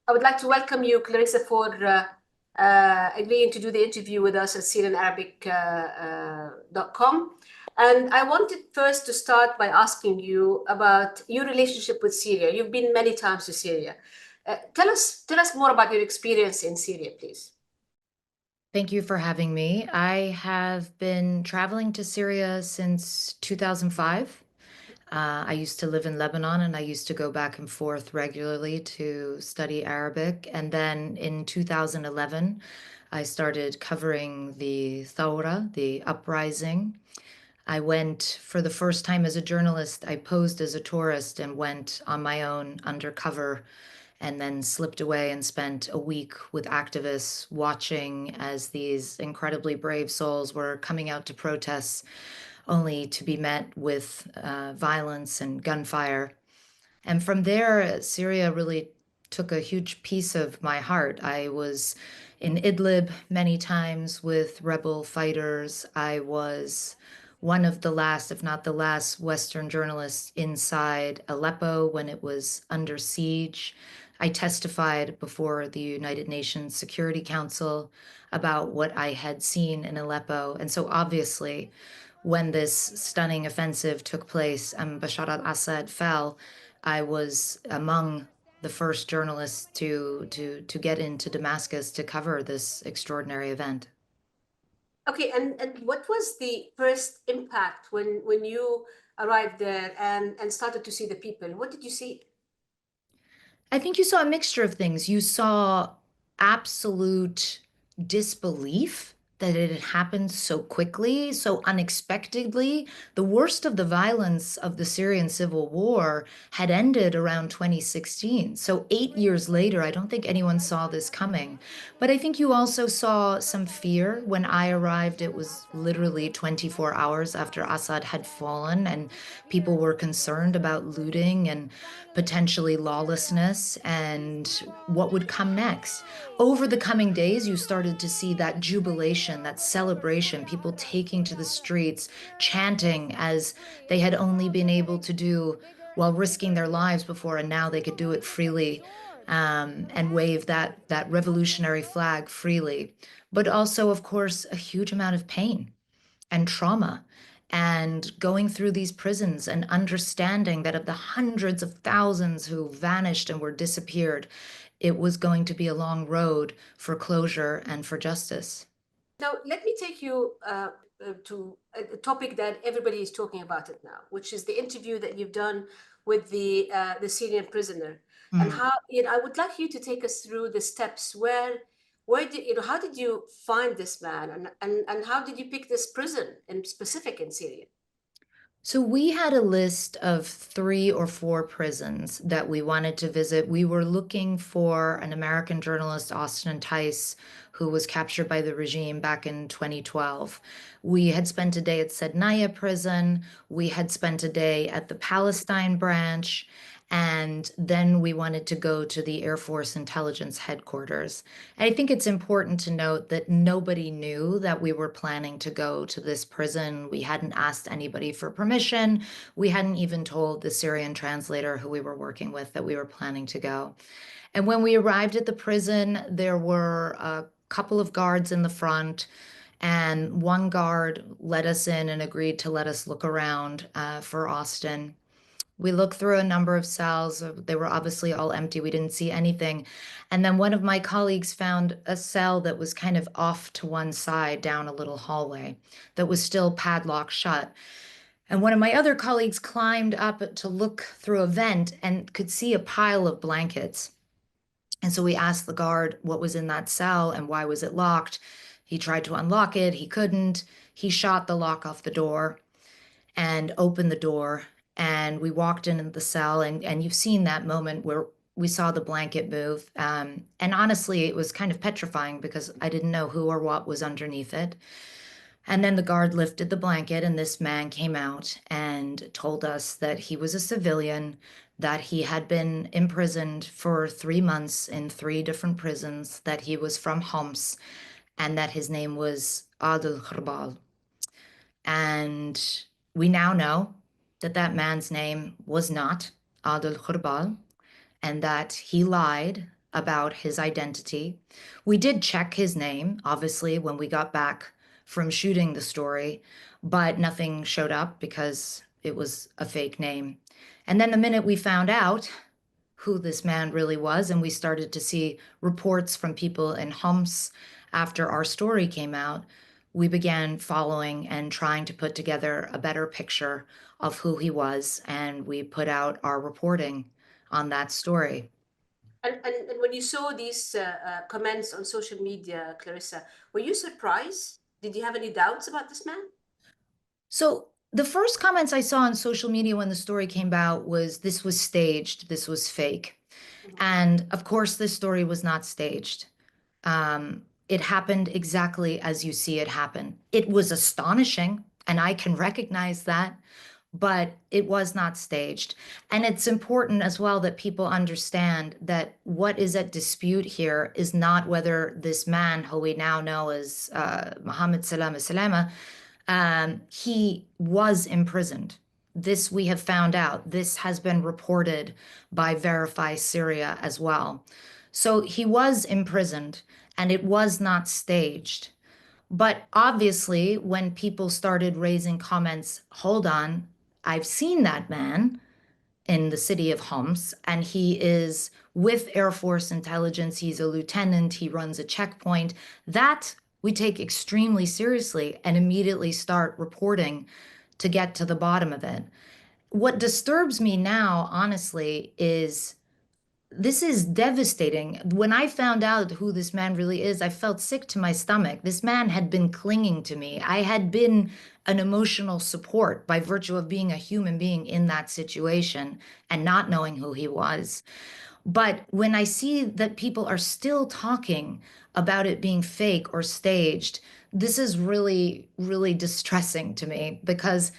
I would like to welcome you, Clarissa, for agreeing to do the interview with us at CNNArabic.com. And I wanted first to start by asking you about your relationship with Syria. You've been many times to Syria. Tell us more about your experience in Syria, please. Thank you for having me. I have been traveling to Syria since 2005. I used to live in Lebanon and I used to go back and forth regularly to study Arabic. And then in 2011, I started covering the Thawra, the uprising. I went for the first time as a journalist. I posed as a tourist and went on my own undercover and then slipped away and spent a week with activists watching as these incredibly brave souls were coming out to protests only to be met with violence and gunfire. And from there, Syria really took a huge piece of my heart. I was in Idlib many times with rebel fighters. I was one of the last, if not the last, Western journalists inside Aleppo when it was under siege. I testified before the United Nations Security Council about what I had seen in Aleppo. And so obviously, when this stunning offensive took place and Bashar al-Assad fell, I was among the first journalists to get into Damascus to cover this extraordinary event. Okay, and what was the first impact when you arrived there and started to see the people? What did you see? I think you saw a mixture of things. You saw absolute disbelief that it had happened so quickly, so unexpectedly. The worst of the violence of the Syrian civil war had ended around 2016. So 8 years later, I don't think anyone saw this coming. But I think you also saw some fear. When I arrived, it was literally 24 hours after Assad had fallen, and people were concerned about looting and potentially lawlessness and what would come next. Over the coming days, you started to see that jubilation, that celebration, people taking to the streets, chanting as they had only been able to do while risking their lives before, and now they could do it freely, and wave that revolutionary flag freely. But also, of course, a huge amount of pain and trauma, and going through these prisons and understanding that of the hundreds of thousands who vanished and were disappeared, it was going to be a long road for closure and for justice. Now, let me take you to a topic that everybody is talking about it now, which is the interview that you've done with the Syrian prisoner. And how, I would like you to take us through the steps how did you find this man, and how did you pick this prison in specific in Syria? So we had a list of 3 or 4 prisons that we wanted to visit. We were looking for an American journalist, Austin Tice, who was captured by the regime back in 2012. We had spent a day at Sednaya prison. We had spent a day at the Palestine branch. And then we wanted to go to the Air Force Intelligence Headquarters. And I think it's important to note that nobody knew that we were planning to go to this prison. We hadn't asked anybody for permission. We hadn't even told the Syrian translator who we were working with that we were planning to go. And when we arrived at the prison, there were a couple of guards in the front, and one guard let us in and agreed to let us look around for Austin. We looked through a number of cells. They were obviously all empty. We didn't see anything. And then one of my colleagues found a cell that was kind of off to one side down a little hallway that was still padlocked shut. And one of my other colleagues climbed up to look through a vent and could see a pile of blankets. And so we asked the guard what was in that cell and why was it locked. He tried to unlock it. He couldn't. He shot the lock off the door and opened the door. And we walked into the cell, and you've seen that moment where we saw the blanket move. And honestly, it was kind of petrifying because I didn't know who or what was underneath it. And then the guard lifted the blanket, and this man came out and told us that he was a civilian, that he had been imprisoned for 3 months in 3 different prisons, that he was from Homs, and that his name was Adil غربال. And we now know that that man's name was not Adil غربال, and that he lied about his identity. We did check his name, obviously, when we got back from shooting the story, but nothing showed up because it was a fake name. And then the minute we found out who this man really was, and we started to see reports from people in Homs after our story came out, we began following and trying to put together a better picture of who he was, and we put out our reporting on that story. And when you saw these comments on social media, Clarissa, were you surprised? Did you have any doubts about this man? So the first comments I saw on social media when the story came out was this was staged, this was fake. And of course, this story was not staged. It happened exactly as you see it happen. It was astonishing, and I can recognize that, but it was not staged. And it's important as well that people understand that what is at dispute here is not whether this man, who we now know as Mohammed Salama, he was imprisoned. This we have found out. This has been reported by Verify Syria as well. So he was imprisoned, and it was not staged. But obviously, when people started raising comments, hold on, I've seen that man in the city of Homs, and he is with Air Force intelligence. He's a lieutenant. He runs a checkpoint. That we take extremely seriously and immediately start reporting to get to the bottom of it. What disturbs me now, honestly, is this is devastating. When I found out who this man really is, I felt sick to my stomach. This man had been clinging to me. I had been an emotional support by virtue of being a human being in that situation and not knowing who he was. But when I see that people are still talking about it being fake or staged, this is really, really distressing to me because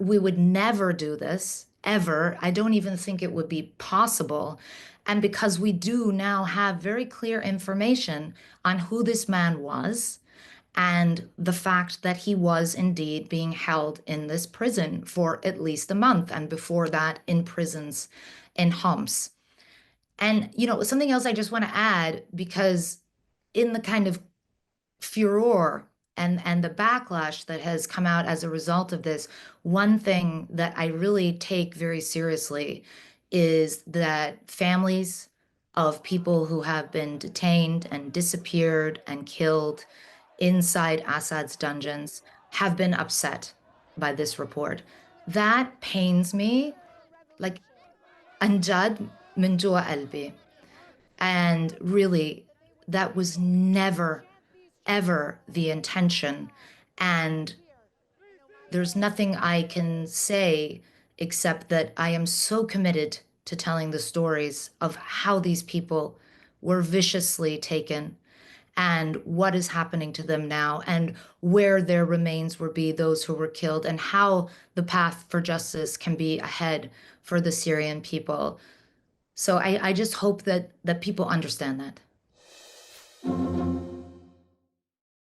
we would never do this, ever. I don't even think it would be possible. And because we do now have very clear information on who this man was and the fact that he was indeed being held in this prison for at least a month, and before that in prisons in Homs. And, something else I just want to add, because in the kind of furor and the backlash that has come out as a result of this, one thing that I really take very seriously is that families of people who have been detained and disappeared and killed inside Assad's dungeons have been upset by this report. That pains me, like, anjad min jua qalbi. And really, that was never, ever the intention. And there's nothing I can say except that I am so committed to telling the stories of how these people were viciously taken and what is happening to them now and where their remains will be, those who were killed, and how the path for justice can be ahead for the Syrian people. So I just hope that people understand that.